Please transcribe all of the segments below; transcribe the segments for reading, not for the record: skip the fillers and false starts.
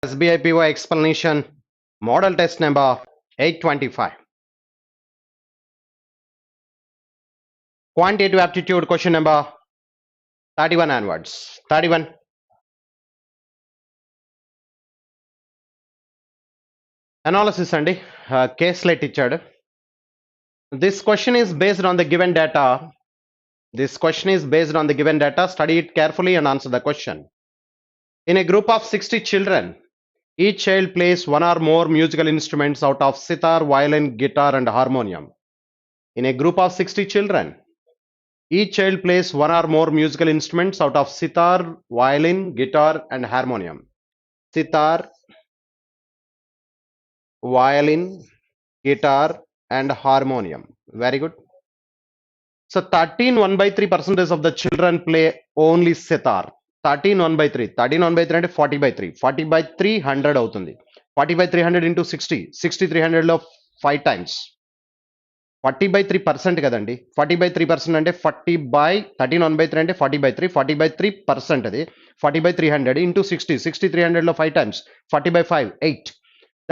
SBI PO explanation, model test number 825. Quantitative aptitude question number 31 onwards. 31. Analysis అండి case slate ఇచ్చాడు. This question is based on the given data. This question is based on the given data. Study it carefully and answer the question. In a group of 60 children, each child plays one or more musical instruments out of sitar, violin, guitar, and harmonium. In a group of 60 children, each child plays one or more musical instruments out of sitar, violin, guitar, and harmonium. Sitar, violin, guitar, and harmonium. Very good. So 13 1/3% of the children play only sitar. 13 1/3. 13 1/3 అంటే 40/3. 40/3 100 అవుతుంది. 40/300 into 60. 60 300లో 5 times. 40/3% కదండి. 40/3% అంటే 13 1/3 అంటే 40/3. 40/3% అది 40/300 into 60. 60 300లో 5 times. 40/5 8.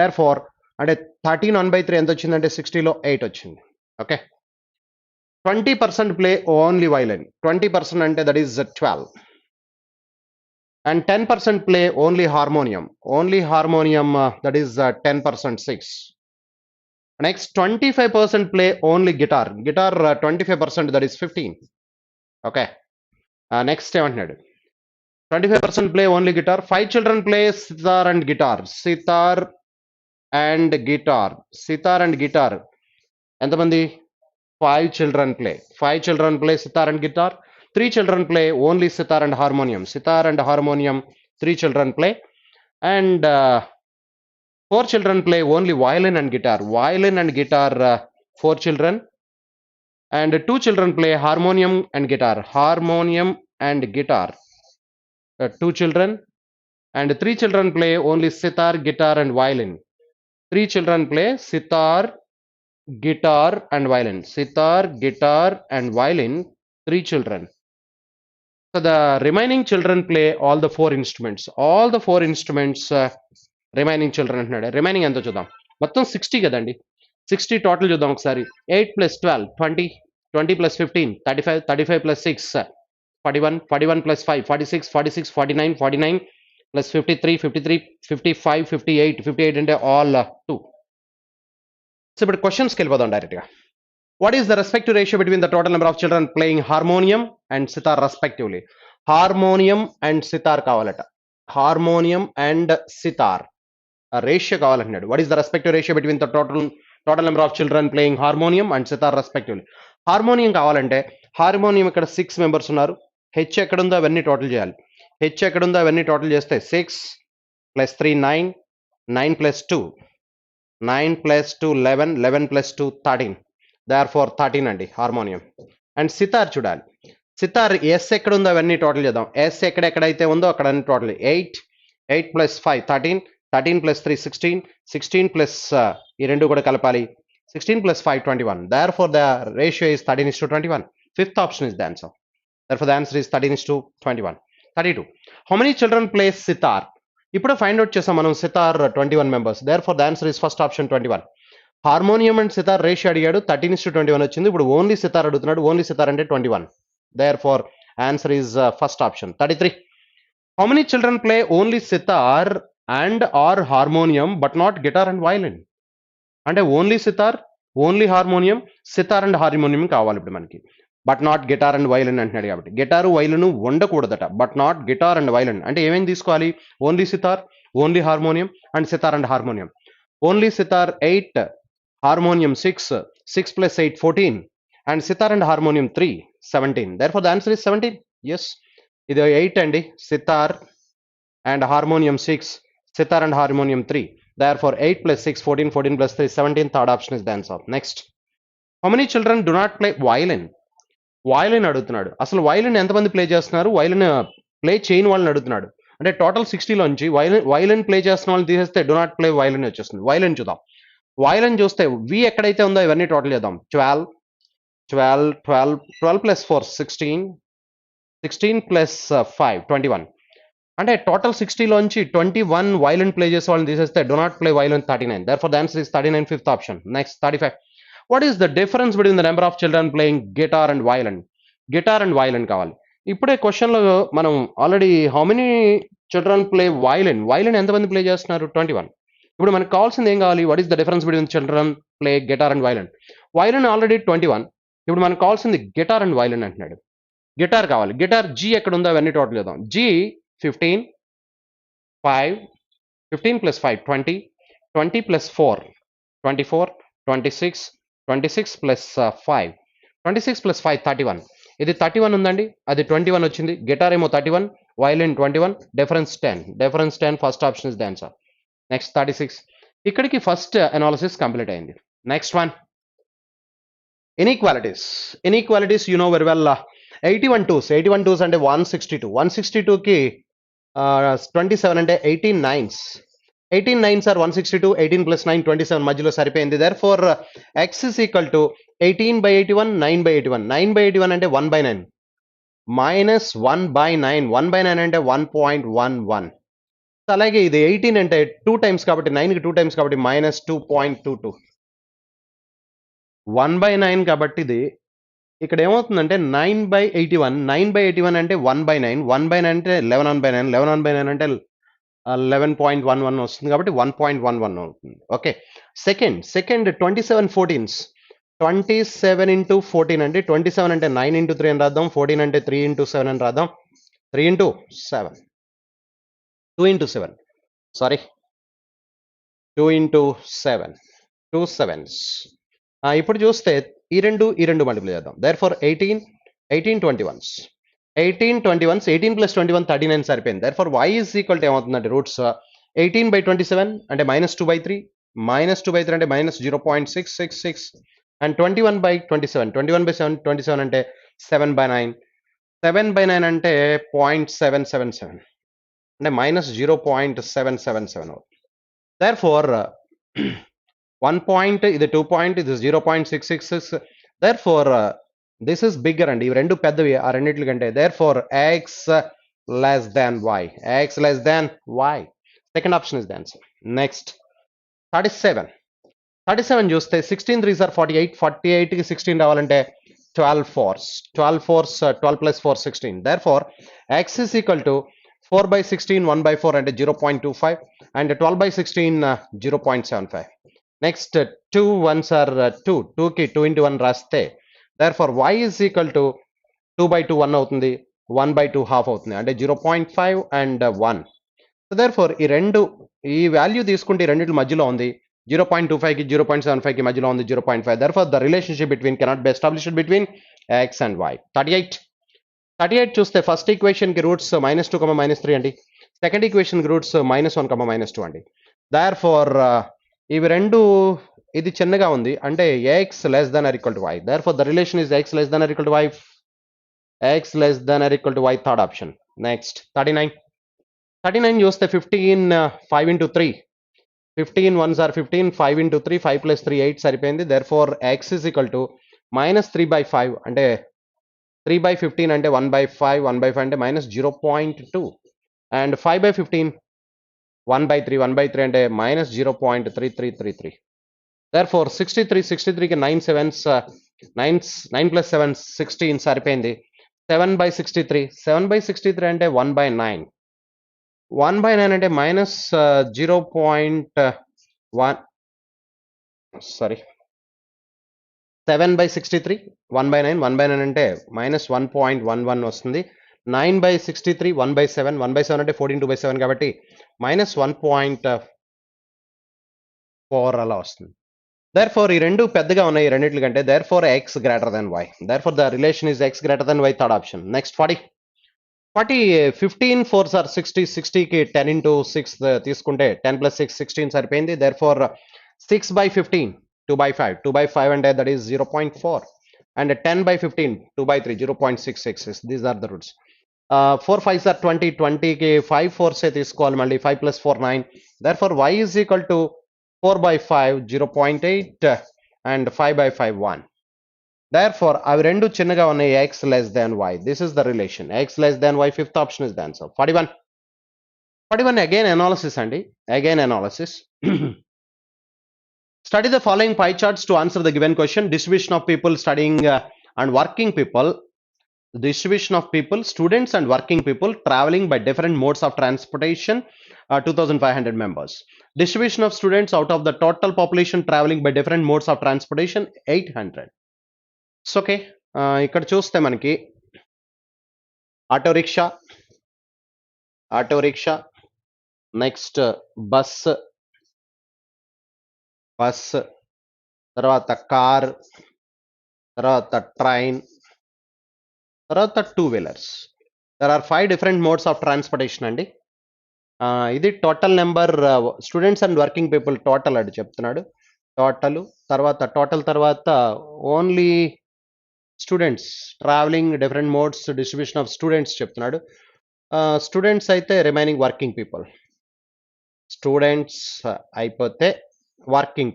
Therefore అంటే 13 1/3 ఎంత వచ్చిందంటే 60లో 8 వచ్చింది. ఓకే. 20% play only violin. 20% అంటే that is 12. And 10% play only harmonium. Only harmonium that is 10% 6. Next 25% play only guitar. Guitar 25% that is 15. Okay. Next 25% play only guitar. 5 children play sitar and guitar. Sitar and guitar. Sitar and guitar. ఎంతమంది 5 children play. 5 children play sitar and guitar. 3 children play only sitar and harmonium. Sitar and harmonium 3 children play. And 4 children play only violin and guitar. Violin and guitar 4 children. And 2 children play harmonium and guitar. Harmonium and guitar 2 children. And 3 children play only sitar, guitar, and violin. 3 children play sitar, guitar, and violin. Sitar, guitar, and violin. 3 children. So the remaining children play all the 4 instruments. All the 4 instruments remaining children అంటున్నాడు. Remaining ఎంతో చూద్దాం. మొత్తం 60 కదండి. 60 total చూద్దాం ఒకసారి. 8 + 12 20, 20 + 15 35, 35 + 6 41, 41 + 5 46, 46 49, 49 + 53 53 55 58 58 అంటే all 2. So ఇప్పుడు క్వశ్చన్స్కి వెళ్ళిపోదాం డైరెక్ట్గా. What is the respective ratio between the total number of children playing harmonium and sitar respectively? Harmonium and sitar కావాలట. హార్మోనియం అండ్ సితార్ రేషియో కావాలంటున్నాడు. What is the respective ratio between the total number of children playing harmonium and sitar respectively? Harmonium కావాలంటే harmonium ఇక్కడ 6 members ఉన్నారు. H ఎక్కడుందో అవన్నీ total చేయాలి. H ఎక్కడుందో అవన్నీ టోటల్ చేస్తే 6 + 3 9, 9 + 2 9 + 2 11, 11 + 2 13. therefore 13 అండి హార్మోనియం. అండ్ సితార్ చూడాలి. సితార్ ఎస్ ఎక్కడుందో అవన్నీ టోటల్ చేద్దాం. ఎస్ ఎక్కడెక్కడైతే ఉందో అక్కడ అన్ని టోటల్ 8 8 + 5 13, 13 + 3 16, 16 ప్లస్ ఈ రెండు కూడా కలపాలి. 16 + 5 21. therefore the ratio is 13:21. Fifth option is the answer. therefore the answer is 13:21. 32. How many children play sitar? ఇప్పుడు ఫైండ్ అవుట్ చేసాం మనం sitar 21 members. therefore the answer is first option 21. Harmonium and sitar ratio అడిగాడు. 13:21 వచ్చింది. ఇప్పుడు ఓన్లీ సితార్ అడుగుతున్నాడు. Only sitar అంటే 21. therefore answer is first option. 33. How many children play only sitar and or harmonium but not guitar and violin? అంటే only sitar, only harmonium, sitar and harmonium కావాలి ఇప్పుడు మనకి. But not guitar and violin అంటున్నాడు కాబట్టి guitar violin ఉండకూడదట. But not guitar and violin అంటే ఏమేమి తీసుకోవాలి? Only sitar, only harmonium and sitar and harmonium. Only sitar 8, harmonium 6, 6 + 8 14, and sitar and harmonium 3 17. therefore the answer is 17. yes, ఇది 8 అండి. Sitar and harmonium 6, sitar and harmonium 3. therefore 8 + 6 14, 14 + 3 17. third option is the answer. next, how many children do not play violin? violin అడుగుతున్నాడు. అసలు violin ఎంతమంది play చేస్తున్నారు? Violin play చేయని వాళ్ళని అడుగుతున్నాడు. అంటే టోటల్ 60లోంచి వైలిన్ ప్లే చేస్తున్న వాళ్ళని తీసేస్తే do not play violin వచ్చేస్తుంది. వైలిన్ చూద్దాం. వైలిన్ చూస్తే వి ఎక్కడైతే ఉందో ఇవన్నీ టోటల్ చేద్దాం. 12 12 12 12 + 4 16, 16 + 5 21. అంటే టోటల్ 60 లోంచి 21 వైలెంట్ ప్లే చేసే వాళ్ళని తీసేస్తే do not play violin 39. Therefore the answer is 39, fifth option. Next 35. What is the difference between the number of children playing guitar and violin? Guitar and violin కావాలి. ఇప్పుడే క్వశ్చన్లో మనం already how many children play violin ఎంతమంది play చేస్తున్నారు? 21. ఇప్పుడు మనకు కావాల్సింది ఏం కావాలి? What is the difference between children play guitar and violin already 21. ఇప్పుడు మనకు కావాల్సింది గిటార్ అండ్ వైలెన్ అంటున్నాడు. గిటార్ కావాలి. గిటార్ జీ ఎక్కడ ఉందో అవన్నీ టోటల్ చేద్దాం. G 15, 5, 15 plus 5 20, 20 plus 4 24, 26, 26 plus 5 26 plus 5 31. ఇది 31 ఉందండి, అది 21 వచ్చింది. గిటార్ ఏమో 31, violin 21, difference 10. First option is the answer. Next 36. ఇక్కడికి ఫస్ట్ అనాలిసిస్ కంప్లీట్ అయింది. Next one, inequalities you know very well. 81 twos అంటే 162. 162కి 27 అంటే 18 nines. 18 nines are 162. 18 plus 9 27 మధ్యలో సరిపోయింది. Therefore x is equal to 18/81, 9/81. 9/81 అంటే 1/9 minus 1/9. 1/9 అంటే 1.11. అలాగే ఇది 18 అంటే 2 times కాబట్టి 9కి 2 times కాబట్టి minus 2.22. 1/9 కాబట్టి ఇది ఇక్కడ ఏమవుతుందంటే 9/81. 9/81 అంటే 1/9. 1/9 అంటే 11/9. 11/9 అంటే 11.11 వస్తుంది కాబట్టి 1.11 అవుతుంది. ఓకే. Second 27 14s. 27 into 14 అంటే 27 అంటే 9 into 3 అని రాద్దాం. 14 అంటే 3 into 7 అని రాద్దాం. 3 into 7. 2 into 7. Sorry, 2 into 7. 2 sevens. ఇప్పుడు చూస్తే ఈ రెండు మల్టిప్లై చేద్దాం. Therefore 18 21s. 18 21s. 18 plus 21 39 సరిపోయింది. Therefore y is equal to ఏమవుతుందంటే రూట్స్ 18/27 అంటే -2/3, -2/3 అంటే -0.666 అండ్ 21/27. 21/7 27 అంటే 7/9. 7/9 అంటే 0.777 అంటే -0.777 అవుతుంది. Therefore 1 point, ఇది 2 point, ఇది 0.666. Therefore this is bigger అండి. ఇవి రెండు పెద్దవి ఆ రెండిట్ల కంటే. Therefore x less than y. x less than y. Second option is the answer. Next 37. 37 చూస్తే 16 3s are 48. 48కి 16 రావాలంటే 12 4s. 12 4s 12 plus 4 16. Therefore x is equal to 4/16 1/4 అంటే 0.25 and 12/16 0.75. Next 2 1s are 2. 2కి 2 into 1 రాస్తే therefore y is equal to 2/2 1 అవుతుంది. 1/2 half అవుతుంది అంటే 0.5 and 1. So therefore ఈ value తీసుకుంటే ఈ రెండిటి మధ్యలో ఉంది. 0.25కి 0.75కి మధ్యలో ఉంది 0.5. Therefore the relationship between cannot be established between x and y. 38 చూస్తే ఫస్ట్ ఈక్వేషన్ కి రూట్స్ -2, -3 అండి. సెకండ్ ఈక్వేషన్ కి రూట్స్ -1, -2 అండి. Therefore ఇవి రెండు ఇది చిన్నగా ఉంది అంటే x less than or equal to y. Therefore the relation is x less than or equal to y. x less than or equal to y, third option. Next 39 చూస్తే 15 5 into 3. 15 1s are 15. 5 into 3 5 plus 3 8 సరిపోయింది. Therefore x is equal to -3/5 అంటే 3/15 అంటే 1/5. 1/5 అంటే -0.2 and 5/15 1/3. 1/3 అంటే -0.3333. Therefore 63కి 9 sevens 9 plus 7 16 సరిపోయింది. 7/63. 7/63 అంటే 1/9. 1/9 అంటే -0.1 sorry 7/63 1/9. 1/9 అంటే -1.11 వస్తుంది. 9/63 1/7. 1/7 అంటే 14/7 కాబట్టి -1.4 అలా వస్తుంది. Therefore ఈ రెండు పెద్దగా ఉన్నాయి ఈ రెండిట్ల కంటే. Therefore x greater than y. Therefore the relation is x greater than y, third option. Next 40. 15 4s are 60. 60కి 10 into 6 తీసుకుంటే 10 plus 6 16 సరిపోయింది. Therefore 6/15 2/5. 2/5 అంటే that is 0.4 and 10/15 2/3 0.666. These are the roots. 4 5s are 20. 20కి 5 4s తీసుకోవాలి మళ్ళీ. 5 plus 4 9. Therefore y is equal to 4/5 0.8 and 5/5 1. Therefore అవి రెండు చిన్నగా ఉన్నాయి. x less than y. This is the relation. x less than y, fifth option is the answer. 41. 41 again analysis అండి, again analysis. Study the following pie charts to answer the given question. Distribution of people studying and working people. Distribution of people, students and working people traveling by different modes of transportation, 2500 members. Distribution of students out of the total population traveling by different modes of transportation, 800. So okay, ఇక్కడ చూస్తే మనకి auto rickshaw, next bus, తర్వాత car, తర్వాత train, తర్వాత 2 wheelers. There are 5 different modes of transportation అండి. ఇది total number students and working people total అని చెప్తున్నాడు. తర్వాత only students travelling different modes, distribution of students చెప్తున్నాడు. స్టూడెంట్స్ అయితే రిమైనింగ్ వర్కింగ్ పీపుల్. స్టూడెంట్స్ అయిపోతే వర్కింగ్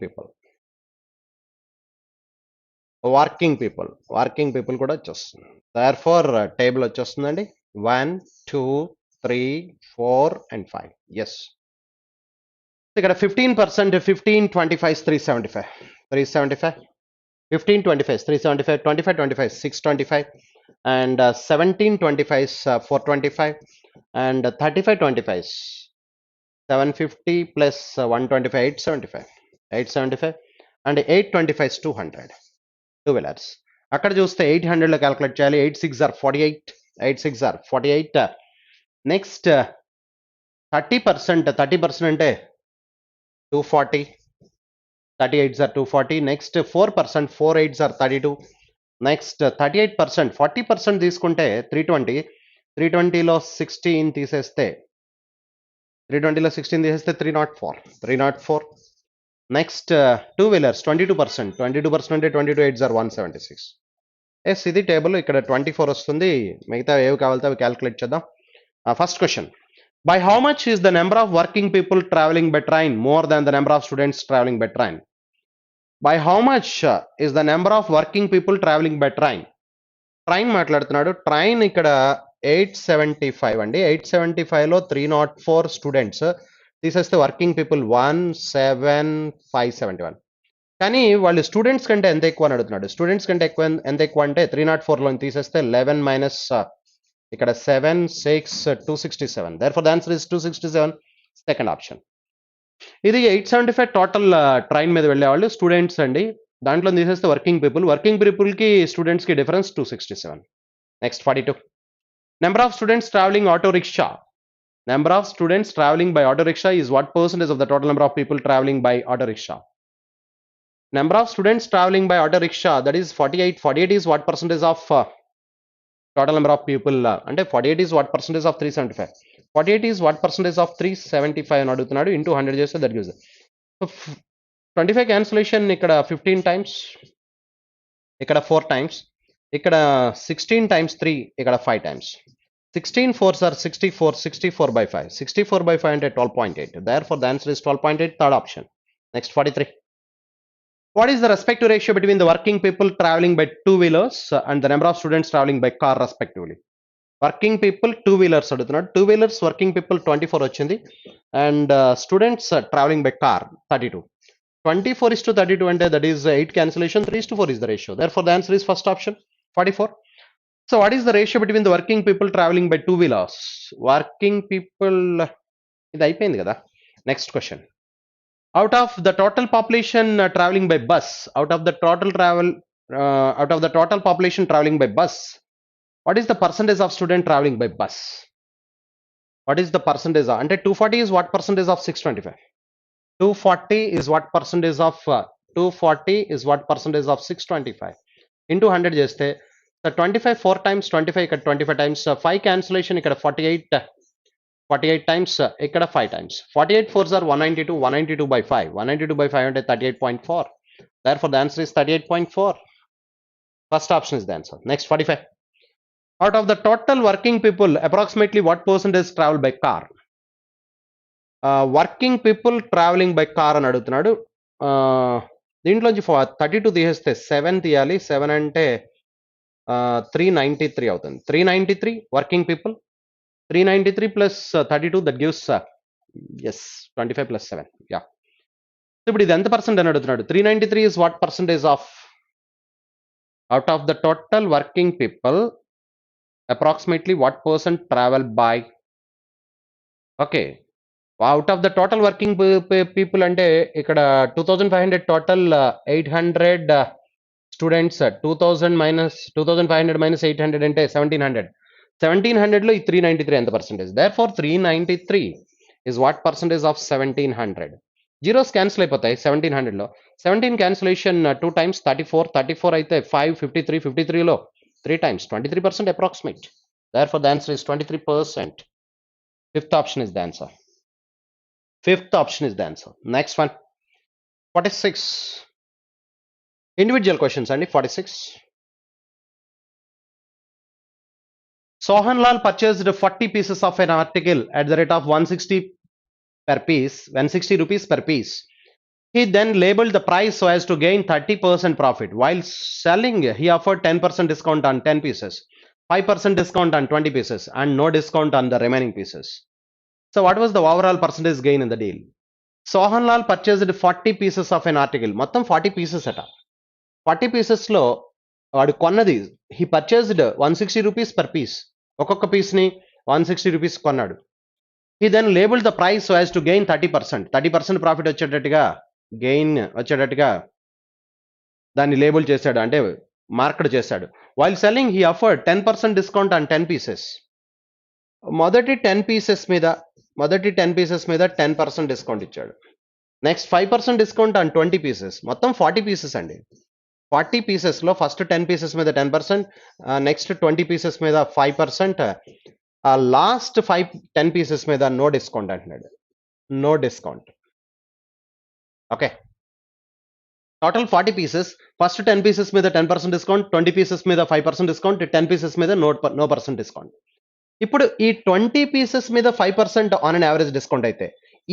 పీపుల్ కూడా వచ్చేస్తుంది. దేర్ఫోర్ టేబుల్ వచ్చేస్తుందండి 1, 2, 3, 4 and 5. ఎస్, ఇక్కడ 15%, 15, 25, 375, 15, 25, 375, 25, 25, 625, and 17, 25, 425, and 35, 25, 750 plus 125, 875, and 825 200. 2 wheelers. అక్కడ చూస్తే 800లో క్యాలిక్యులేట్ చేయాలి. 8 6 are 48. నెక్స్ట్ 30% అంటే 240. 38s are 240. Next 4%, 4 8s are 32. Next 38%, 40% తీసుకుంటే 320. 320లో 16 తీసేస్తే 304. నెక్స్ట్ 2 వీలర్స్ 22%, అంటే 22 8s are 176. ఎస్, ఇది టేబుల్. ఇక్కడ 24 వస్తుంది. మిగతా ఏవి కావాలితే అవి క్యాలిక్యులేట్ చేద్దాం. First question, by how much is the number of working people travelling by train more than the number of students travelling by train? By how much is the number of working people travelling by train? Train మాట్లాడుతున్నాడు. Train ఇక్కడ 875 అండి. 875లో 304 students తీసేస్తే working people 17571. కానీ వాళ్ళు students కంటే ఎంత ఎక్కువ అని అడుగుతున్నాడు. స్టూడెంట్స్ కంటే ఎంత ఎక్కువ అంటే 304లో తీసేస్తే 11 మైనస్ ఇక్కడ 7 6 267. Therefore the answer is 267, second option. ఇది 875 టోటల్ ట్రైన్ మీద వెళ్ళేవాళ్ళు స్టూడెంట్స్ అండి. దాంట్లో తీసేస్తే వర్కింగ్ పీపుల్కి స్టూడెంట్స్కి difference 267. Next 42, number of students travelling auto rickshaw. Number of students traveling by auto rickshaw is what percentage of the total number of people traveling by auto rickshaw? Number of students traveling by auto rickshaw, that is 48. 48 is what percentage of total number of people? Ante 48 is what percentage of 375? 48 is what percentage of 375 అని అడుగుతున్నాడు. Into 100 చేస్తే that gives. So 25 cancellation ఇక్కడ 15 times, ఇక్కడ 4 times, ఇక్కడ 16 times 3, ఇక్కడ 5 times. 16 4s are 64. 64 by 5. 64 by 5 అంటే 12.8. Therefore, the answer is 12.8, third option. Next 43. What is the respective ratio between the working people traveling by 2 wheelers and the number of students traveling by car respectively? Working people 2 wheelers అడుగుతున్నాడు. 2 wheelers working people 24 వచ్చింది, and students traveling by car 32. 24:32 అంటే that is 8 cancellation. 3:4 is the ratio. Therefore, the answer is first option, 44. So what is the ratio between the working people traveling by 2 wheelers? Working people, ఇది అయిపోయింది కదా. Next question. Out of the total population traveling by bus, out of the total population traveling by bus, what is the percentage of student traveling by bus? What is the percentage? అంటే 240 is what percentage of 625? 240 is what percentage of 625? Into 100 చేస్తే 25 4 times 25, ఇక్కడ 25 times 5 cancellation, ఇక్కడ 48 times, ఇక్కడ 5 times. 48 4s are 192. 192 by 5. 192 by 5 అంటే 38.4. Therefore, the answer is 38.4. First option is the answer. Next 45. Out of the total working people, approximately what percentage travel by car? Working people traveling by car అని అడుగుతున్నాడు. దీంట్లోంచి 32 తీసేస్తే 7 తీయాలి. 7 అంటే 393 అవుతుంది. 393 working people. 393 plus 32, that gives yes 25 plus 7. Yeah. ఇప్పుడు ఇది ఎంత పర్సెంట్ అని అడుగుతున్నాడు. 393 is what percentage of out of the total working people, approximately what percent travel by? Okay, out of the total working people అంటే ఇక్కడ 2500 total, 800 students, 2000 minus 800 అంటే 1700 లో ఈ 393 ఎంత percentage? Therefore 393 is what percentage of 1700. Zeros cancel అయిపోతాయి 1700 లో. 17 cancellation 2 times 34 అయితే 5, 53, 53లో 3 times 23% approximate. Therefore the answer is 23%. Fifth option is the answer. Fifth option is the answer. Next one, 46. Individual questions and 46. Sohan Lal purchased 40 pieces of an article at the rate of 160 per piece, 160 rupees per piece. He then labeled the price so as to gain 30% profit. While selling, he offered 10% discount on 10 pieces, 5% discount on 20 pieces, and no discount on the remaining pieces. So what was the overall percentage gain in the deal? Sohan Lal purchased 40 pieces of an article. మొత్తం 40 pieces అట. 40 pieces లో వాడు కొన్నది, he purchased 160 rupees per piece. ఒక్కొక్క piece ని 160 rupees కొన్నాడు. He then labeled the price so as to gain 30%. 30% profit వచ్చేటట్టుగా, gain వచ్చేటట్టుగా దాన్ని లేబుల్ చేశాడు, అంటే మార్కెట్ చేశాడు. While selling he afford 10% discount on 10 pieces. మొదటి 10 పీసెస్ మీద 10% డిస్కౌంట్ ఇచ్చాడు. Next 5% discount on 20 pieces. మొత్తం 40 పీసెస్ అండి. 40 పీసెస్లో ఫస్ట్ 10 పీసెస్ మీద 10%, నెక్స్ట్ 20 పీసెస్ మీద 5%, లాస్ట్ 10 పీసెస్ మీద నో డిస్కౌంట్ అంటున్నాడు. No discount. Okay, total 40 pieces, first 10 pieces మీద 10% డిస్కౌంట్, 20 పీసెస్ మీద 5% డిస్కౌంట్, 10 పీసెస్ మీద నో పర్సెంట్ డిస్కౌంట్. ఇప్పుడు ఈ 20 పీసెస్ మీద 5% ఆన్ అన్ యావరేజ్ డిస్కౌంట్ అయితే,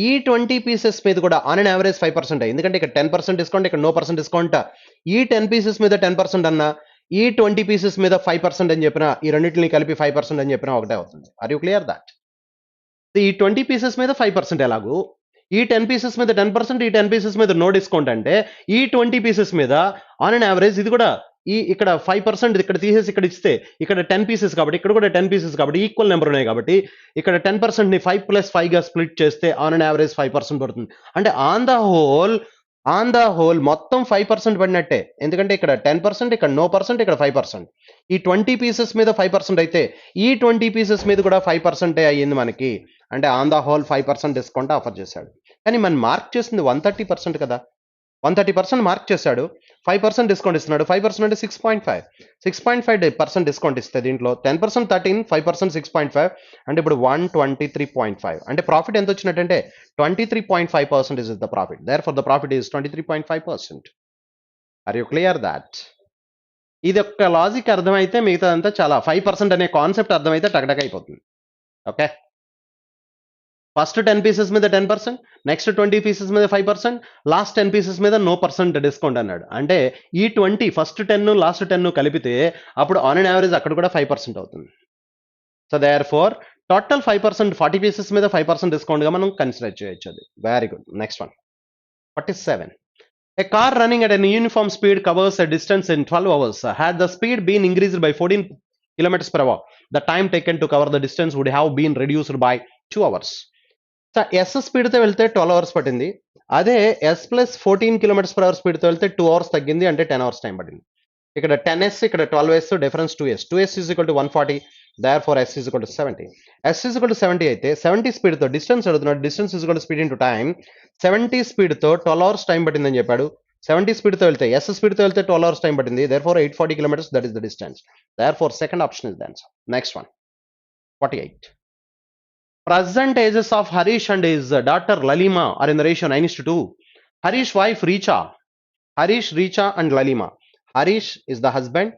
ఈ 20 పీసెస్ మీద కూడా ఆన్ అన్ యావరేజ్ 5%, ఎందుకంటే ఇక్కడ 10% డిస్కౌంట్, ఇక్కడ నో పర్సెంట్ డిస్కౌంట్. ఈ 10 పీసెస్ మీద 10% అన్నా, ఈ 20 పీసెస్ మీద 5% అని చెప్పినా, ఈ రెండింటిని కలిపి 5% అని చెప్పినా ఒకటే అవుతుంది. Are you clear that? ఈ 20 పీసెస్ మీద 5% ఎలాగూ, ఈ 10 పీసెస్ మీద 10%, ఈ 10 పీసెస్ మీద నో డిస్కౌంట్ అంటే, ఈ 20 పీసెస్ మీద ఆన్ అన్ యావరేజ్ ఇది కూడా ఇక్కడ 5% ఇక్కడ తీసేసి ఇక్కడ ఇస్తే, ఇక్కడ 10 పీసెస్ కాబట్టి, ఇక్కడ కూడా 10 పీసెస్ కాబట్టి ఈక్వల్ నెంబర్ ఉన్నాయి కాబట్టి, ఇక్కడ 10% ని 5 + 5 గా స్ప్లిట్ చేస్తే ఆన్ అన్ యావరేజ్ 5% పడుతుంది. అంటే ఆన్ ద హోల్ మొత్తం 5% పడినట్టే, ఎందుకంటే ఇక్కడ 10%, ఇక్కడ నో పర్సెంట్, ఇక్కడ 5%. ఈ 20 పీసెస్ మీద 5% అయితే, ఈ 20 పీసెస్ మీద కూడా 5% అయ్యింది మనకి. అంటే on the whole 5% discount offer చేశాడు. కానీ మనం మార్క్ చేసింది 130% కదా, 130% మార్క్ చేశాడు, 5% డిస్కౌంట్ ఇస్తున్నాడు. 5% అంటే 6.5% డిస్కౌంట్ ఇస్తే దీంట్లో 10% 13, 5% 6.5 అంటే ఇప్పుడు 123.5. అంటే ప్రాఫిట్ ఎంత వచ్చినట్టంటే 23.5% is the profit. Therefore the profit is 23.5%. Are you clear that? ఇది ఒక్క లాజిక్ అర్థమైతే మిగతాదంతా చాలా, 5% అనే కాన్సెప్ట్ అర్థమైతే టకటక అయిపోతుంది. ఓకే, ఫస్ట్ 10 పీసెస్ మీద 10%, నెక్స్ట్ 20 పీసెస్ మీద 5%, లాస్ట్ 10 పీసెస్ మీద నో పర్సెంట్ డిస్కౌంట్ అన్నాడు. అంటే ఈ 20 ఫస్ట్ 10 లాస్ట్ 10 కలిపితే అప్పుడు ఆన్ అండ్ యావరేజ్ అక్కడ కూడా 5% అవుతుంది. So therefore total 5%, 40 pieces మీద 5% డిస్కౌంట్గా మనం కన్సిడర్ చేయొచ్చు. అది very good. Next one, 47. A car running at an uniform speed covers a distance in 12 hours. Had the speed been increased by 14 kilometers per hour, the time taken to cover the distance would have been reduced by 2 hours. Yes స్పీడ్తో వెళ్తే 12 hours పట్టింది. అదే S plus 14 km/h స్పీడ్తో వెళ్తే 2 hours తగ్గింది, అంటే 10 hours time పడింది. ఇక్కడ 10s, ఇక్కడ 12s, difference 2s. 2s is equal to 140, therefore s is equal to 70. s is equal to 70 అయితే 70 స్పీడ్తో డిస్టెన్స్ అడుగుతున్నాడు. Distance is equal to speed into time. 70 స్పీడ్తో 12 hours టైం పట్టిందని చెప్పాడు. 70 స్పీడ్తో వెళ్తే, ఎస్ స్పీడ్తో వెళ్తే 12 hours టైం పట్టింది. Therefore 840 km, that is the distance. Therefore second option is the answer. Next one, 48. Present ages of Harish and his daughter Lalima are in the ratio 9:2. Harish wife Richa. Harish, Richa and Lalima. Harish is the husband,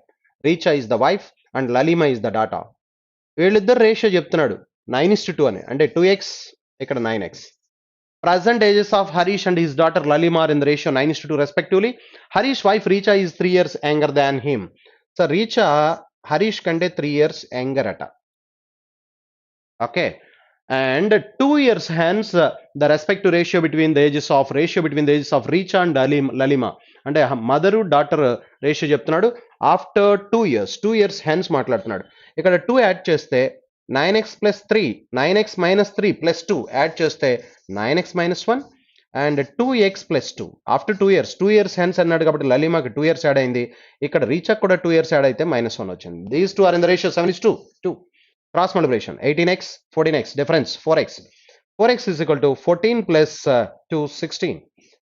Richa is the wife and Lalima is the daughter. వీళ్ళిద్దరు ratio చెప్తున్నాడు 9:2 అని, అంటే 2x ఇక్కడ 9x. Present ages of Harish and his daughter Lalima are in the ratio 9:2 respectively. Harish wife Richa is 3 years younger than him. So Richa Harish కంటే 3 years younger అట. Okay. And 2 years hence, the respective ratio between the ages of Richa and Lalima. అంటే mother daughter ratio చెప్తున్నాడు. After 2 years hence మాట్లాడుతున్నాడు. ఇక్కడ 2 add చేస్తే 9x plus 3, 9x minus 3 plus 2 add చేస్తే 9x minus 1 and 2x plus 2 after 2 years hence అన్నాడు కాబట్టి లలిమాకి 2 years add అయింది. ఇక్కడ రీచాకి కూడా 2 years యాడ్ అయితే -1 వచ్చింది. These two are in the ratio 7:2. Cross multiplication 18x 14x difference 4x. 4x is equal to 14 plus 2 16.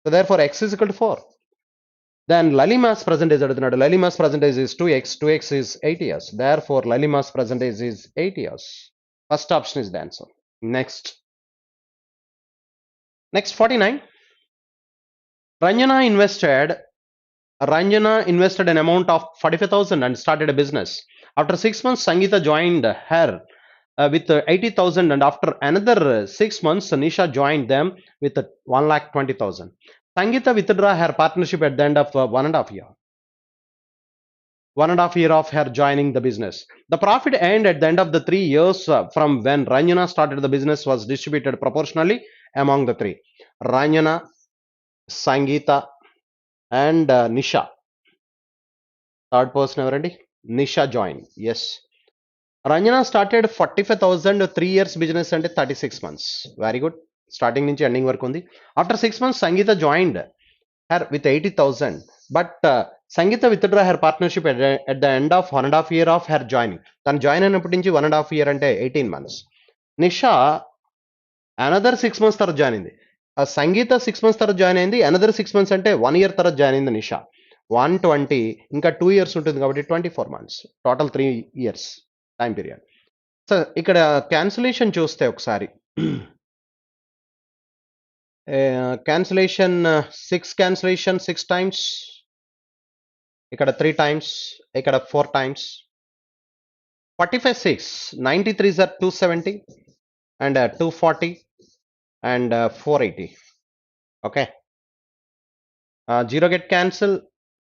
So therefore x is equal to 4. Then Lalima's percentage adugunnadu. Lalima's percentage is 2x. 2x is 8 years. Therefore Lalima's percentage is 8 years. First option is the answer. Next 49. Ranjana invested an amount of 45,000 and started a business. After 6 months, Sangeeta joined her with 80,000, and after another 6 months, Nisha joined them with 1,20,000. Sangeeta withdrew her partnership at the end of 1.5 year. 1.5 year of her joining the business. The profit earned at the end of the 3 years from when Ranjana started the business was distributed proportionally among the three. Ranjana, Sangeeta, and Nisha. Third person everybody. Nisha joined. Yes. Ranjana started 45,000 3 years business అంటే 36 months. Very good. Starting నుంచి ending వరకు ఉంది. After 6 months, Sangeeta joined her with 80,000. But Sangeeta withdrew her partnership at the end of 1.5 year of her joining. తను join అయినప్పటి నుంచి 1.5 year అంటే 18 months. Nisha another 6 months తర్వాత join అయింది. సంగీత 6 months తర్వాత జాయిన్ అయింది. అనదర్ 6 months అంటే 1 year తర్వాత జాయిన్ అయింది నిషా. 120 ఇంకా 2 years ఉంటుంది కాబట్టి 24 months. Total 3 years time period. So ఇక్కడ క్యాన్సిలేషన్ చూస్తే ఒకసారి క్యాన్సిలేషన్ 6 times, ఇక్కడ 3 times, ఇక్కడ 4 times. 45 6, 93s are 270 and 240 and 480. Okay. 0 get cancel,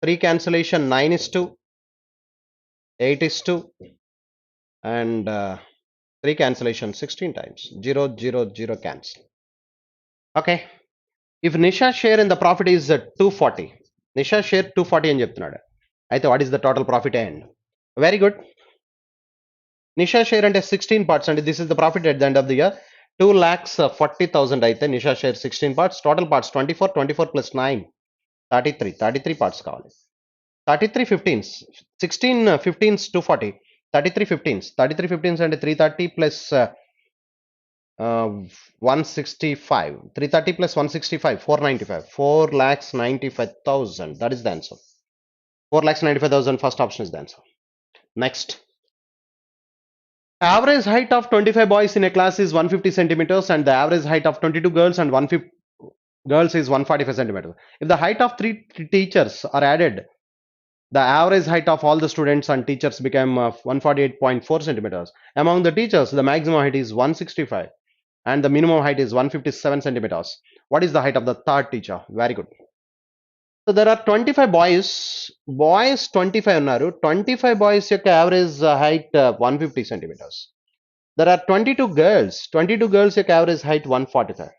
3 cancellation, 9 is 2, 8 is 2, and 3 cancellation 16 times. 0 0 0 cancel. Okay. If Nisha's share in the profit is 240, Nisha's share 240 అని చెప్తున్నాడు. అయితే what is the total profit end? Very good. Nisha's share అంటే 16 parts and this is the profit at the end of the year. 2,40,000 అయితే Nisha share 16 parts. Total parts 24 plus 9, 33 parts కావాలి. 33 15s, 16 15s 240, 33 15s అంటే 330 plus 165, 330 plus 165, 495, 4,95,000. That is the answer. 4,95,000. First option is the answer. Next. Average height of 25 boys in a class is 150 centimeters and the average height of 22 girls and 150 girls is 145 centimeters. If the height of 3 teachers are added, the average height of all the students and teachers became 148.4 centimeters. Among the teachers, the maximum height is 165 and the minimum height is 157 centimeters. What is the height of the third teacher? Very good. So there are 25 boys 25 unnaru. 25 boys యొక్క average height 150 centimeters. There are 22 girls యొక్క average height 145.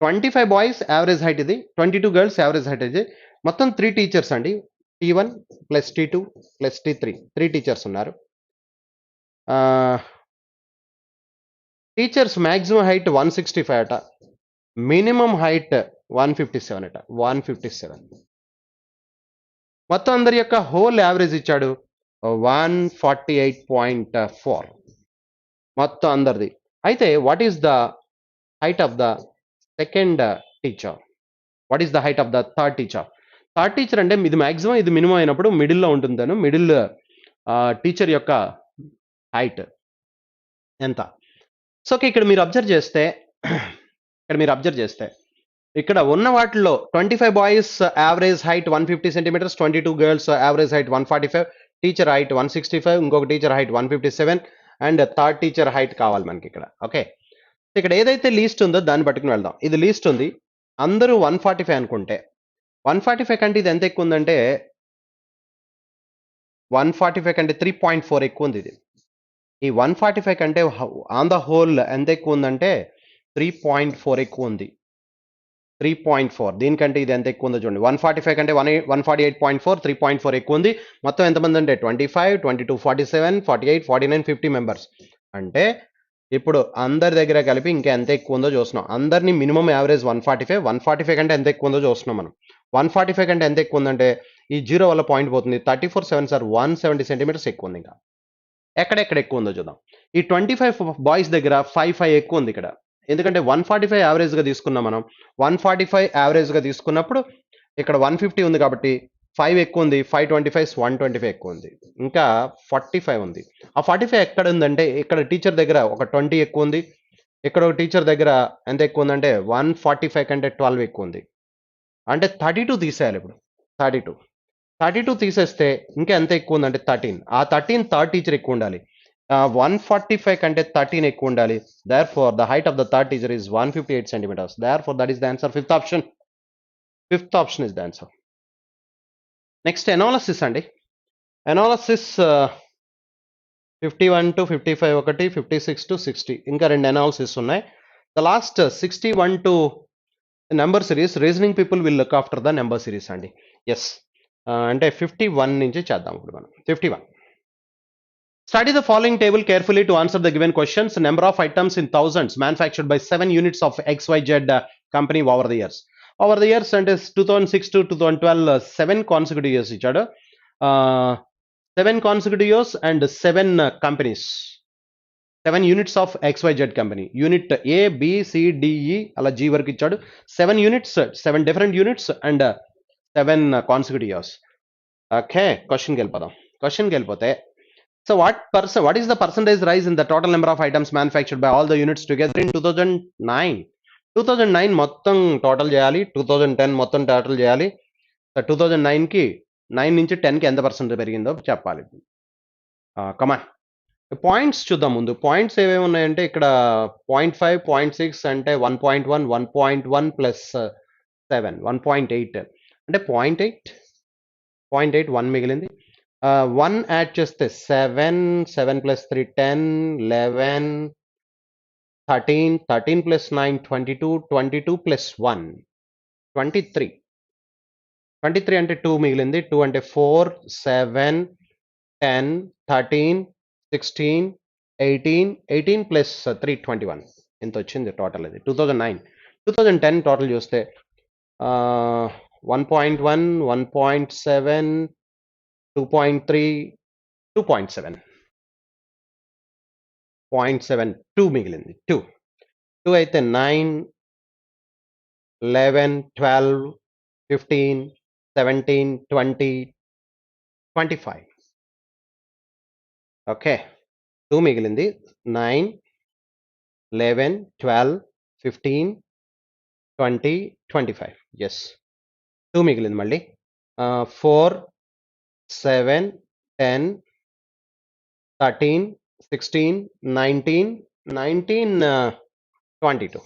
25 boys average height ఇది, 22 girls average height ఇది. మొత్తం 3 teachers అండి. T1 plus T2 plus T3, 3 teachers ఉన్నారు. Teachers maximum height 165 అట, minimum height 157 అట. 157. మొత్తం అందరి యొక్క హోల్ యావరేజ్ ఇచ్చాడు 148.4 మొత్తం అందరిది. అయితే what is the height of the second teacher? What is the height of the third teacher? Third teacher అంటే ఇది మ్యాక్సిమం ఇది మినిమం అయినప్పుడు మిడిల్లో ఉంటుందను. మిడిల్ టీచర్ యొక్క హైట్ ఎంత? సో ఇక్కడ మీరు అబ్జర్వ్ చేస్తే ఇక్కడ ఉన్న వాటిల్లో 25 boys average height 150 centimetres, 22 girls average height 145, teacher height 165, ఇంకొక teacher height 157 and third teacher height కావాలి మనకి ఇక్కడ. ఓకే. ఇక్కడ ఏదైతే లీస్ట్ ఉందో దాన్ని పట్టుకుని వెళ్దాం. ఇది లీస్ట్ ఉంది, అందరూ 145 అనుకుంటే 145 కంటే ఇది ఎంత ఎక్కువ ఉందంటే 145 కంటే 3.4 ఎక్కువ ఉంది ఇది. ఈ 145 కంటే ఆన్ ద హోల్ ఎంత ఎక్కువ ఉందంటే 3.4 ఎక్కువ ఉంది. 3.4 దీనికంటే ఇది ఎంత ఎక్కువ ఉందో చూడండి. 145 కంటే 148.4 3.4 ఎక్కువ ఉంది. మొత్తం ఎంతమంది అంటే 25 22 47 48 49 50 మెంబర్స్. అంటే ఇప్పుడు అందరి దగ్గర కలిపి ఇంకా ఎంత ఎక్కువ ఉందో చూస్తున్నాం. అందరినీ మినిమం యావరేజ్ 145 కంటే ఎంత ఎక్కువ ఉందో చూస్తున్నాం మనం. 145 కంటే ఎంత ఎక్కువ ఉందంటే ఈ జీరో వల్ల పాయింట్ పోతుంది. 34 7 సార్ 170 సెంటీమీటర్స్ ఎక్కువ ఉంది. ఇంకా ఎక్కడెక్కడ ఎక్కువ ఉందో చూద్దాం. ఈ 25 బాయ్స్ దగ్గర 5 ఎక్కువ ఉంది ఇక్కడ. ఎందుకంటే 145 యావరేజ్గా తీసుకున్నాం మనం. 145 యావరేజ్గా తీసుకున్నప్పుడు ఇక్కడ 150 ఉంది కాబట్టి 5 ఎక్కువ ఉంది. 525 125 ఎక్కువ ఉంది. ఇంకా 45 ఉంది. ఆ 45 ఎక్కడ ఉందంటే ఇక్కడ టీచర్ దగ్గర ఒక 20 ఎక్కువ ఉంది. ఇక్కడ ఒక టీచర్ దగ్గర ఎంత ఎక్కువ ఉందంటే 145 కంటే 12 ఎక్కువ ఉంది. అంటే 32 తీసేయాలి ఇప్పుడు. 32 తీసేస్తే ఇంకా ఎంత ఎక్కువ ఉందంటే 13. ఆ 13 థర్డ్ టీచర్ ఎక్కువ ఉండాలి. 145 కంటే 13 ఎక్కువ ఉండాలి. Therefore, the height of the third teacher is 158 centimeters. Therefore, that is the answer. Fifth option. Fifth option is the answer. Next, analysis అండి. Analysis 51 to 55 ఒకటి, 56 to 60 ఇంకా రెండు అనాలిసిస్ ఉన్నాయి. The last 61 to number series reasoning people will look after the number series అండి. Yes అంటే 51 నుంచి చేద్దాం ఇప్పుడు మనం. 51. Study the following table carefully to answer the given questions. Number of items in thousands manufactured by 7 units of XYZ company over the years. Over the years అంటే 2006 to 2012 7 consecutive years ఇచ్చాడు. 7 consecutive years and 7 companies. 7 units of XYZ company. Unit A, B, C, D, E అలా G వరకు ఇచ్చాడు. 7 units, 7 different units and 7 consecutive years. Okay క్వశ్చన్కి వెళ్ళిపోదాం. క్వశ్చన్కి వెళ్ళిపోతే so what is the percentage rise in the total number of items manufactured by all the units together in 2009? 2009 మొత్తం total చేయాలి. 2010 మొత్తం టోటల్ చేయాలి. 2009కి 9 నుంచి 10కి ఎంత పర్సెంట్ పెరిగిందో చెప్పాలి. కమాన్ పాయింట్స్ చూద్దాం ముందు. పాయింట్స్ ఏమేమి ఉన్నాయంటే ఇక్కడ 0.5 0.6 అంటే 1.1 1.1 ప్లస్ 7 1.8 అంటే 0.8 1 మిగిలింది. 1 యాడ్ చేస్తే 7 ప్లస్ 3 10 11 13 ప్లస్ 9 22 ప్లస్ 1 23 అంటే 2 మిగిలింది. 2 అంటే 4 7 10 13 16 18 ప్లస్ 3 21 ఎంత వచ్చింది టోటల్. ఇది 2010 టోటల్ చూస్తే 1.1 1.7 2.3 2.7 0.72 మిగిలింది. 2 అయితే 9 11 12 15 17 20 25 ఓకే 2 మిగిలింది. 9 11 12 15 20 25 ఎస్ 2 మిగిలింది. మళ్ళీ 4 7 10 13 16 19 22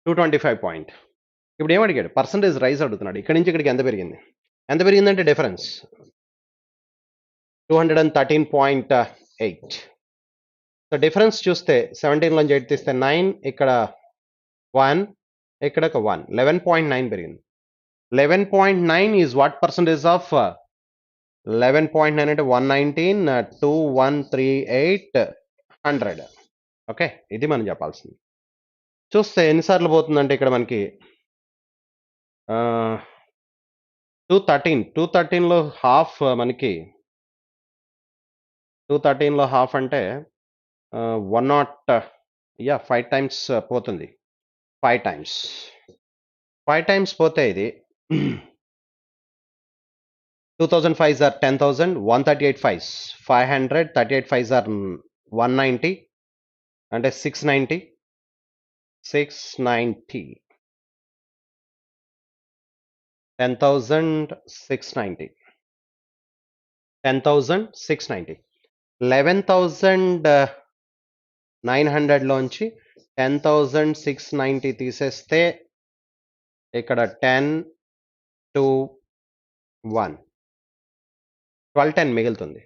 225 పాయింట్. ఇప్పుడు ఏమడిగాడు? పర్సంటేజ్ రైజ్ అడుగుతున్నాడు. ఇక్కడి నుంచి ఇక్కడికి ఎంత పెరిగింది? ఎంత పెరిగిందంటే డిఫరెన్స్ 213.8. సో డిఫరెన్స్ చూస్తే 17లోంచి 8 తీస్తే 9 ఇక్కడ 1 ఇక్కడ ఒక 1 11.9 పెరిగింది. 11.9 ఈజ్ వాట్ పర్సంటేజ్ ఆఫ్ 11.9 అంటే 119 2138 100. ఓకే ఇది మనం చెప్పాల్సింది. చూస్తే ఎన్నిసార్లు పోతుందంటే ఇక్కడ మనకి 213లో హాఫ్ మనకి 213లో హాఫ్ అంటే 5 టైమ్స్ పోతుంది. 5 టైమ్స్ పోతే ఇది 2000 5s are 10,000 138 5s 500 38 5s are 190 అంటే 690 10,690 11,900 లోంచి 10,690 తీసేస్తే ఇక్కడ 10 to 1 1210 మిగులుతుంది.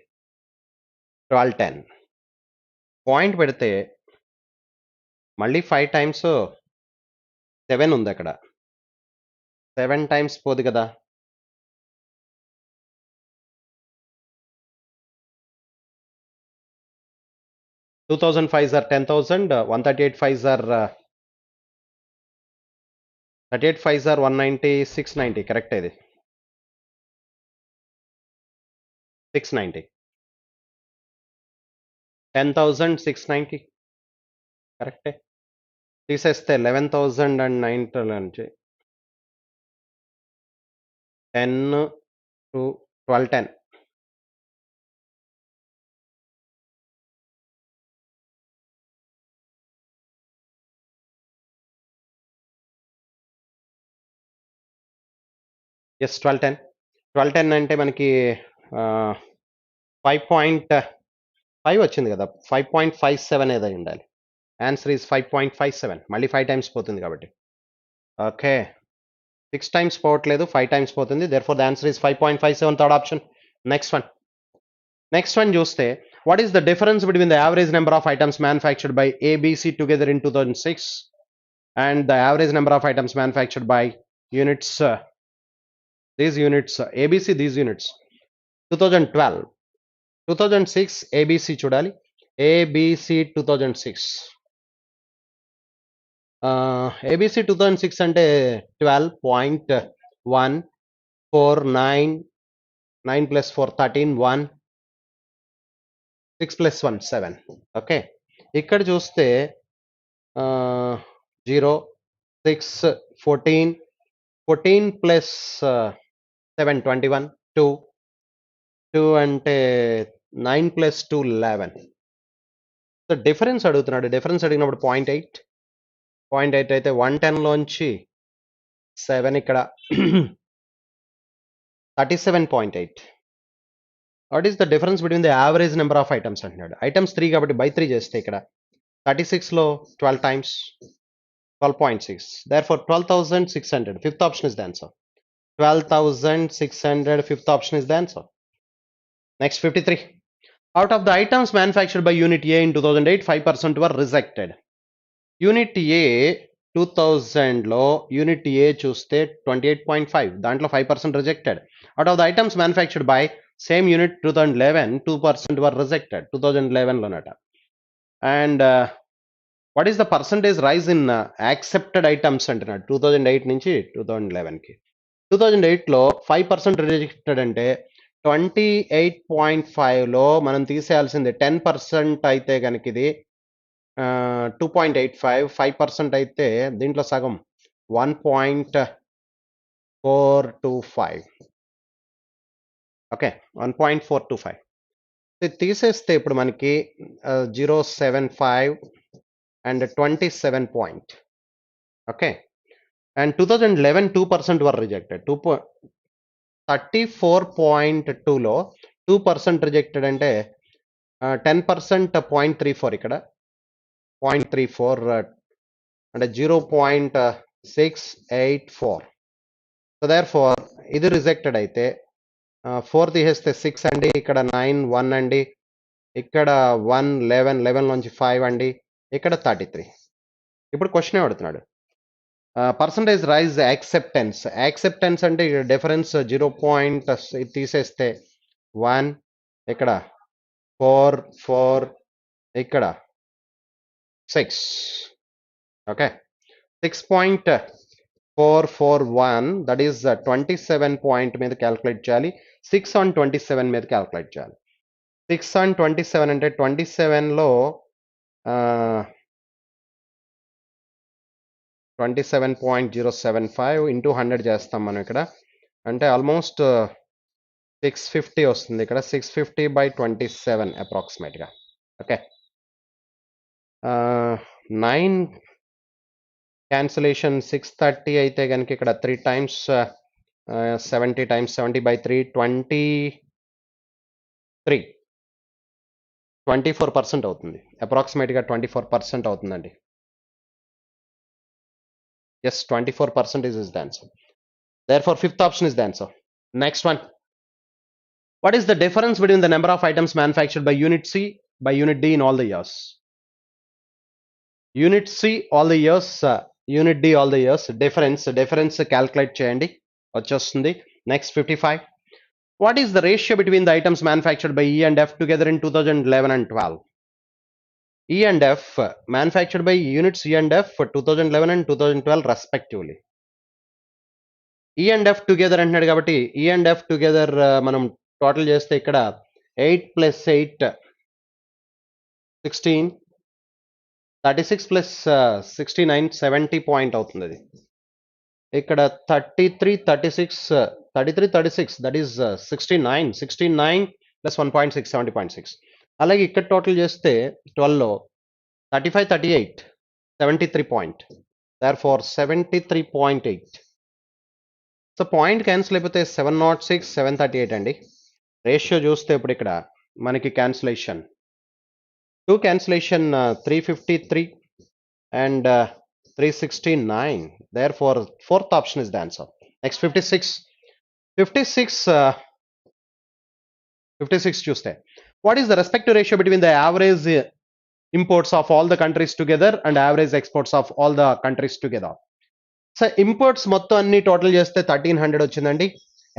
1210 పాయింట్ పెడితే మళ్ళీ 5 టైమ్స్ 7 ఉంది అక్కడ. 7 టైమ్స్ పోదు కదా! Two thousand fives are 10,000. 138 fives are 38 fives are 190, 690. Correct ఇది. 690. 10,000, 690. కరెక్టే. తీసేస్తే 11,000 అండ్ 9 నుంచి 10 to 12, 10. ఎస్ 12, 10. 12, 10 అంటే మనకి 5.5 వచ్చింది కదా! 5.57 ఏదో అయి ఉండాలి. Answer is 5.57. మళ్ళీ 5 టైమ్స్ పోతుంది కాబట్టి. ఓకే. 6 టైమ్స్ పోవట్లేదు, 5 టైమ్స్ పోతుంది. Therefore, the answer is 5.57, third option. Next one. Next one చూస్తే what is the difference between the average number of items manufactured by ABC together in 2006 and the average number of items manufactured by units these units ABC these units 2012 2006 ABC చూడాలి ABC 2006 ABC 2006 అంటే 12.149 9 plus 4 13 1 6 plus 1 7 okay ఇక్కడ చూస్తే 0 6 14 14 plus 7 21 2 2 అంటే 9 plus 2 11 so difference అడుగుతున్నాడు difference అడిగినప్పుడు 0.8 0.8 అయితే 110 లోంచి 7 ఇక్కడ 37.8 what is the difference between the average number of items అంటున్నాడు ఐటమ్స్ 3 కాబట్టి బై 3 చేస్తే ఇక్కడ 36లో 12 times 12.6 therefore 12,600 fifth option is the answer 12,600 fifth option is the answer next 53 out of the items manufactured by unit A in 2008 5% were rejected unit A 2000 లో unit ఏ చూస్తే 28.5 దాంట్లో 5% rejected out of the items manufactured by same unit 2011 2% were rejected 2011 లోనట and what is the percentage rise in accepted items అంటున్నాడు 2008 నుంచి 2011కి 2008లో 5% rejected అంటే 28.5లో మనం తీసేయాల్సింది 10% అయితే కనుక ఇది 2.85 5% అయితే దీంట్లో సగం 1.425 ఓకే 1.425 తీసేస్తే ఇప్పుడు మనకి 0.75 and 27 point okay and 2011 2% were rejected 34.2లో 2% రిజెక్టెడ్ అంటే 10% 0.34 ఇక్కడ 0.34 అంటే 0.684 సో దేర్ ఫోర్ ఇది రిజెక్టెడ్ అయితే 4 తీసేస్తే 6 అండి ఇక్కడ 9 1 అండి ఇక్కడ 1 11 11 నుంచి 5 అండి ఇక్కడ 33 ఇప్పుడు క్వశ్చన్ అడుగుతున్నాడు పర్సంటేజ్ రైజ్ యాక్సెప్టెన్స్ అంటే డిఫరెన్స్ 0. తీసేస్తే 1 ఇక్కడ 4 4 ఇక్కడ 6 ఓకే 6.441 దట్ ఈస్ 27 పాయింట్ మీద క్యాల్కులేట్ చేయాలి 6 on 27 మీద క్యాల్కులేట్ చేయాలి 6 on 27 అంటే 27లో 27.075 ఇంటూ 100 చేస్తాం మనం ఇక్కడ అంటే ఆల్మోస్ట్ 650 వస్తుంది ఇక్కడ 650 by 27 అప్రాక్సిమేట్గా ఓకే 9 క్యాన్సిలేషన్ 630 అయితే కనుక ఇక్కడ 3 times 70 times 70 by 3 24% అవుతుంది అప్రాక్సిమేట్గా 24% అవుతుందండి yes 24% is the answer therefore fifth option is the answer next one what is the difference between the number of items manufactured by unit C by unit D in all the years. Unit C all the years, unit D all the years. Difference calculate చేయండి వచ్చేస్తుంది. Next 55. What is the ratio between the items manufactured by E and F together in 2011 and 12? E and F manufactured by units E and F for 2011 and 2012 respectively. E and F together అంటున్నాడు కాబట్టి E and F together మనం total చేస్తే ఇక్కడ 8 plus 8 16 36 plus 69 70 point అవుతుంది అది. ఇక్కడ 33 36 that is 69 plus 1.6 70.6. అలాగే ఇక్కడ టోటల్ చేస్తే 12లో 35 38 73 point, therefore 73.8. So point cancel అయిపోతే 706 738 అండి. రేషియో చూస్తే ఇప్పుడు ఇక్కడ మనకి cancellation 2 cancellation 353 and 369. Therefore, fourth option is the answer. Next 56. 56 చూస్తే what is the respective ratio between the average imports of all the countries together and average exports of all the countries together? So imports మొత్తం అన్ని total చేస్తే 1300 వచ్చిందండి.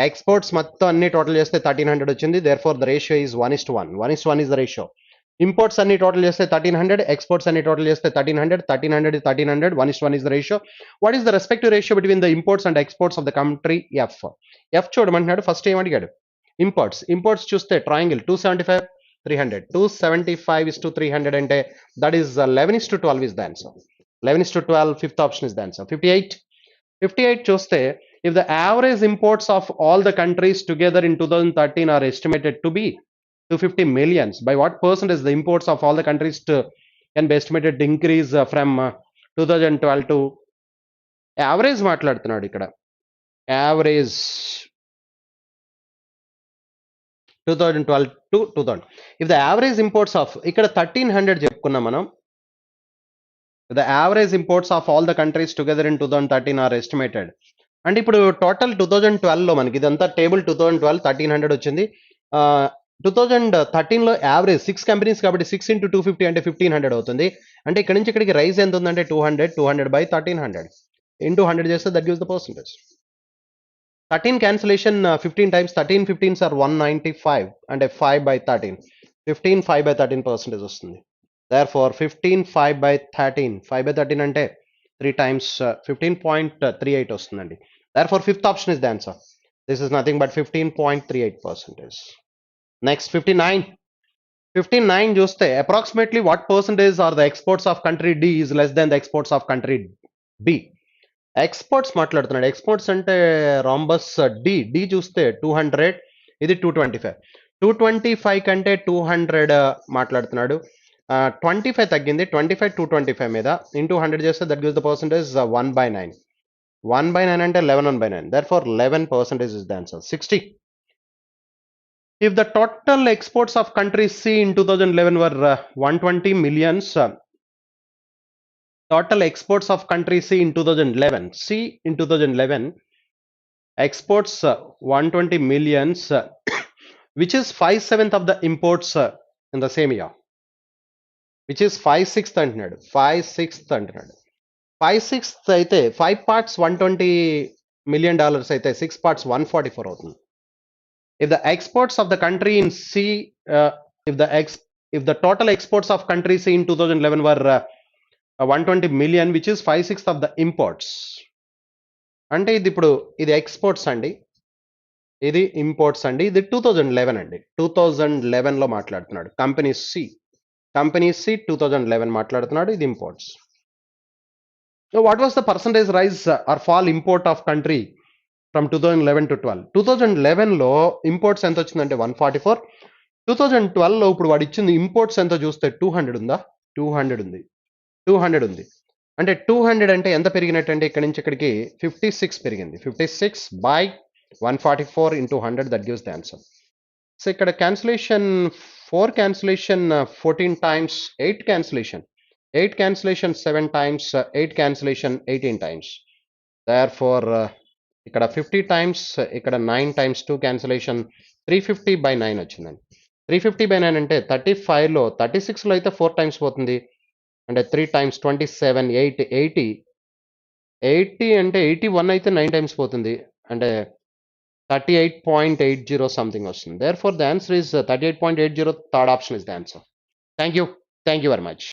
Exports మొత్తం అన్ని total చేస్తే 1300 వచ్చింది. Therefore the ratio is 1:1. 1:1 is the ratio. Imports అన్ని total చేస్తే 1300, ఎక్స్పోర్ట్స్ అన్ని టోటల్ చేస్తే 1300, 1300 1:1 is the ratio. What is the respective ratio between the imports and exports of the country F? F చూడమంటున్నాడు. First ఏం అడిగాడు? Imports చూస్తే triangle 275 300, 275:300 అంటే that is 11:12 is the answer. 11:12, fifth option is the answer. 58 చూస్తే if the average imports of all the countries together in 2013 are estimated to be 250 millions, by what percentage the imports of all the countries can be estimated to increase from 2012 to average మాట్లాడుతున్నాడు ఇక్కడ. average 2012 to 2000. if the average imports of ఇక్కడ 1300 చెప్పుకున్నాం మనం. the average imports of all the countries together in 2013 are estimated. అంటే ఇప్పుడు total 2012లో మనకి ఇదంతా table 2012 1300 వచ్చింది. 2013లో యావరేజ్ 6 కంపెనీస్ కాబట్టి 6 into 250 అంటే 1500 అవుతుంది. అంటే ఇక్కడ నుంచి ఇక్కడికి రైజ్ ఎంత ఉందంటే 200 by 1300 into 100 చేస్తే that gives the percentage. 13 cancellation 15 times 13 15s are 195 అంటే 5 by 13 15 5 by 13 పర్సంటేజ్ వస్తుంది. therefore 15 5 by 13 5 by 13 అంటే 3 times 15.38 వస్తుందండి. therefore fifth option is the answer. this is nothing but 15.38%. next 59 చూస్తే approximately what percentage are the exports of country D is less than the exports of country B? Exports మాట్లాడుతున్నాడు. Exports అంటే rhombus D చూస్తే 200, ఇది 225 కంటే 200 మాట్లాడుతున్నాడు. 25 తగ్గింది. 25 225 మీద into 100 చేస్తే దట్ గివ్స్ ద పర్సంటేజ్ 1/9. 1/9 అంటే 11 1/9. therefore 11% is the answer. 60. if the total exports of country C in 2011 were 120 millions, total exports of country C in 2011 exports 120 millions, which is 5/7 of the imports in the same year, which is 5/6 అంటున్నాడు. 5/6 అయితే 5 parts $120 million అయితే 6 parts 144 అవుతుంది. if the exports of the country in C if the total exports of country C in 2011 were 120 million, which is 5/6 of the imports. అంటే ఇది ఇప్పుడు ఇది exports అండి, ఇది ఇంపోర్ట్స్ అండి, ఇది 2011 అండి. 2011లో మాట్లాడుతున్నాడు. కంపెనీ సి 2011 మాట్లాడుతున్నాడు. ఇది imports. So what was the percentage rise or fall import of country from 2011 to 12? 2011లో ఇంపోర్ట్స్ ఎంత వచ్చిందంటే 144. 2012లో ఇప్పుడు వాడు ఇచ్చింది ఇంపోర్ట్స్ ఎంత చూస్తే 200 ఉందా? 200 ఉంది. అంటే 200 అంటే ఎంత పెరిగినట్టు అంటే ఇక్కడ నుంచి ఇక్కడికి 56 పెరిగింది. 56 by 144 into 100 that gives the answer. So ఇక్కడ cancellation 4 cancellation 14 times, 8 cancellation 7 times, 8 cancellation 18 times. therefore ఇక్కడ 50 times, ఇక్కడ 9 times 2 క్యాన్సిలేషన్ 350 by 9 వచ్చిందండి. 350/9 అంటే 35లో 36లో అయితే 4 టైమ్స్ పోతుంది. అంటే 3 టైమ్స్ 27 8 80 80 అంటే 81 అయితే 9 టైమ్స్ పోతుంది. అంటే 38.80 సంథింగ్ వస్తుంది. Therefore, the answer is 38.80. Third option is the answer. Thank you. Thank you very much.